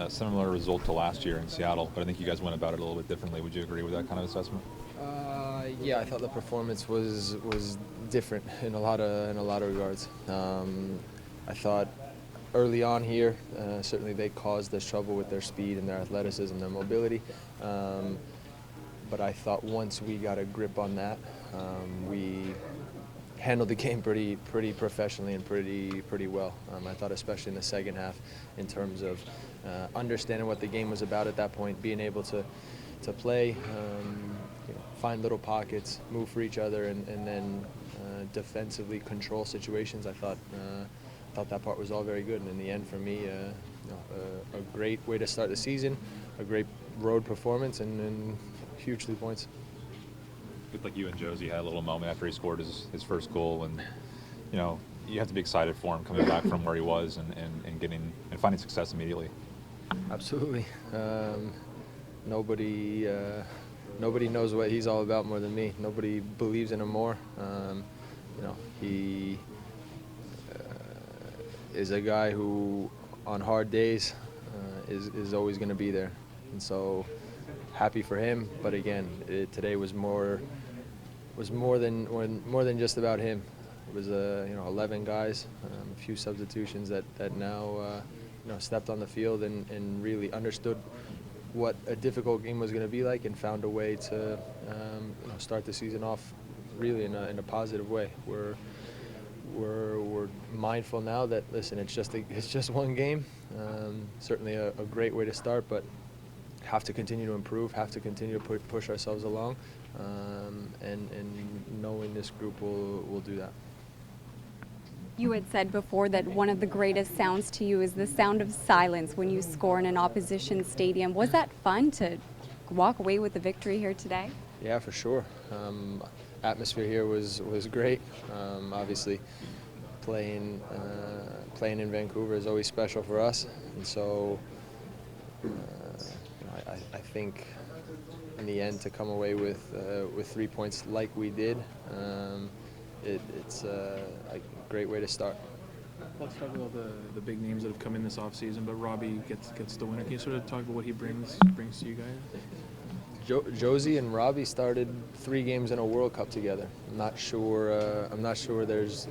a similar result to last year in Seattle, but I think you guys went about it a little bit differently. Would you agree with that kind of assessment? Yeah, I thought the performance was different in a lot of regards. I thought early on here, certainly they caused us trouble with their speed and their athleticism, their mobility. But I thought once we got a grip on that, we handled the game pretty professionally and pretty well. I thought especially in the second half, in terms of understanding what the game was about at that point, being able to play, find little pockets, move for each other, and then defensively control situations. I thought that part was all very good, and in the end, for me, a great way to start the season, a great road performance, and huge 3 points. Looked like you and Josie had a little moment after he scored his first goal, and you have to be excited for him coming back from where he was and getting and finding success immediately. Absolutely. Nobody knows what he's all about more than me. Nobody believes in him more. He is a guy who, on hard days, is always going to be there, and so happy for him. But again, today was more than just about him. It was 11 guys, a few substitutions that now stepped on the field and really understood what a difficult game was going to be like and found a way to start the season off really in a positive way. We're mindful now that, listen, it's just one game. Certainly a great way to start, but have to continue to improve, have to continue to push ourselves along, and knowing this group will do that. You had said before that one of the greatest sounds to you is the sound of silence when you score in an opposition stadium. Was that fun to walk away with the victory here today? Yeah, for sure. Atmosphere here was great. Obviously, playing in Vancouver is always special for us, and so I think in the end to come away with 3 points like we did, it's a great way to start. Let's talk about the big names that have come in this offseason, but Robbie gets the winner. Can you sort of talk about what he brings to you guys? Josie and Robbie started 3 games in a World Cup together. I'm not sure there's.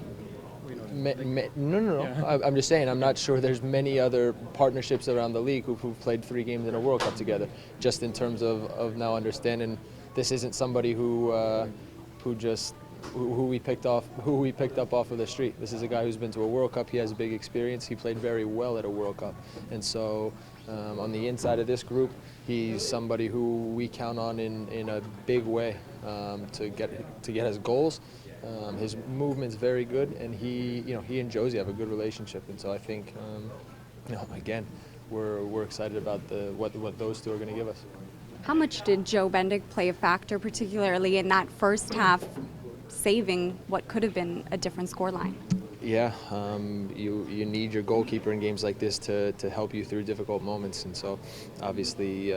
No. Yeah. I'm just saying, I'm not sure there's many other partnerships around the league who've played 3 games in a World Cup together. Just in terms of now understanding, this isn't somebody who we picked up off of the street. This is a guy who's been to a World Cup. He has big experience. He played very well at a World Cup, and so on the inside of this group, he's somebody who we count on in a big way to get his goals. His movement's very good, and he and Josie have a good relationship, and so I think again we're excited about what those two are going to give us. How much did Joe Bendik play a factor, particularly in that first half, saving what could have been a different scoreline? Yeah, you need your goalkeeper in games like this to help you through difficult moments, and so obviously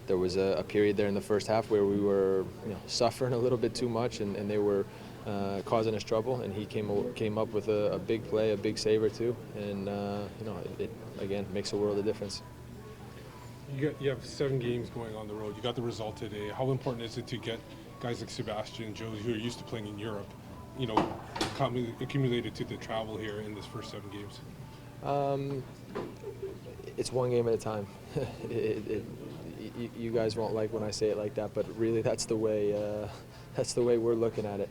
there was a period there in the first half where we were suffering a little bit too much, and they were causing us trouble, and he came up with a big play, a big save or two, and it again makes a world of difference. You have 7 games going on the road. You got the result today. How important is it to get guys like Sebastian and Josie, who are used to playing in Europe, accumulated to the travel here in this first 7 games? It's one game at a time. You guys won't like when I say it like that, but really that's the way we're looking at it.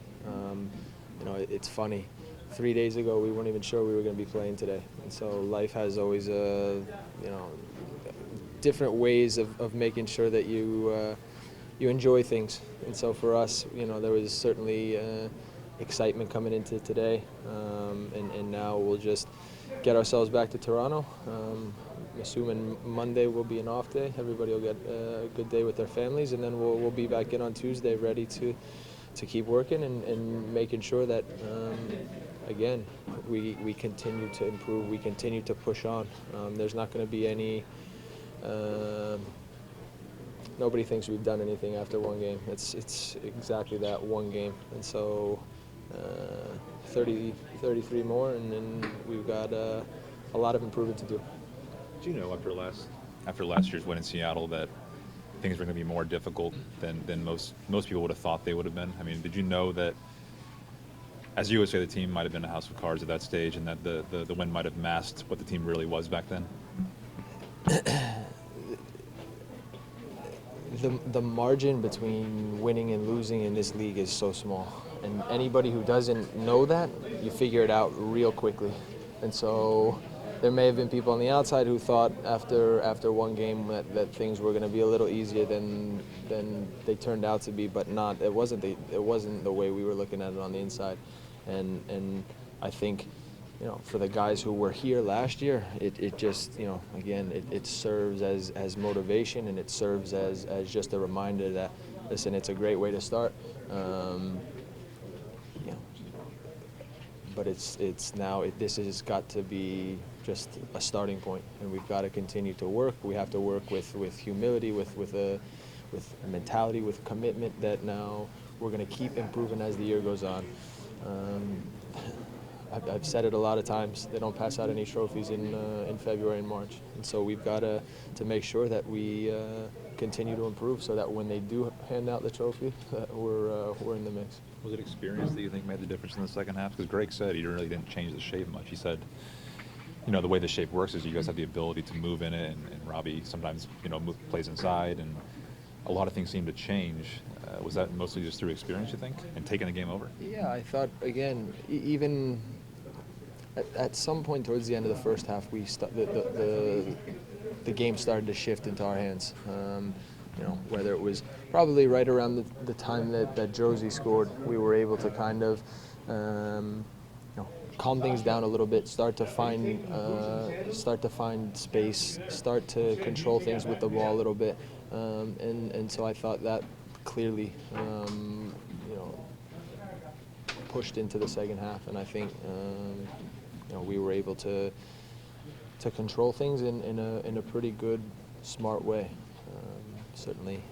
It's funny. 3 days ago, we weren't even sure we were going to be playing today, and so life has always different ways of making sure that you enjoy things. And so for us, there was certainly excitement coming into today, and now we'll just get ourselves back to Toronto. I'm assuming Monday will be an off day. Everybody will get a good day with their families, and then we'll be back in on Tuesday ready to keep working and making sure that again we continue to improve, we continue to push on. There's not going to be any nobody thinks we've done anything after one game. It's exactly that, one game, and so 33 more, and then we've got a lot of improvement to do. Did you know after last year's win in Seattle that things were going to be more difficult than most people would have thought they would have been? I mean, did you know that, as you would say, the team might have been a house of cards at that stage, and that the win might have masked what the team really was back then? The margin between winning and losing in this league is so small, and anybody who doesn't know that, you figure it out real quickly. And so there may have been people on the outside who thought after one game that things were going to be a little easier than they turned out to be, but not. It wasn't the way we were looking at it on the inside, and I think, you know, for the guys who were here last year, it just, you know, again, it serves as motivation, and it serves as just a reminder that, listen, it's a great way to start. You know, but this has got to be just a starting point, and we've got to continue to work. We have to work with humility, with mentality, with commitment that now we're going to keep improving as the year goes on. I've said it a lot of times. They don't pass out any trophies in February and March, and so we've got to make sure that we continue to improve, so that when they do hand out the trophy, that we're in the mix. Was it experience that you think made the difference in the second half? Because Greg said he really didn't change the shape much. He said, you know, the way the shape works is you guys have the ability to move in it, and Robbie sometimes, you know, plays inside, and a lot of things seem to change. Was that mostly just through experience, you think, and taking the game over? Yeah, I thought, again, even at some point towards the end of the first half, the game started to shift into our hands. You know, whether it was probably right around the time that Josie scored, we were able to kind of, you know, calm things down a little bit, start to find space, start to control things with the ball a little bit, and so I thought that clearly, you know, pushed into the second half, and I think, you know, we were able to control things in a pretty good, smart way. Certainly,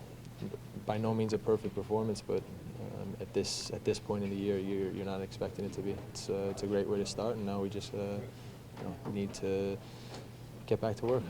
by no means a perfect performance, but at this point in the year, you're not expecting it to be. It's a great way to start, and now we just, you know, need to get back to work.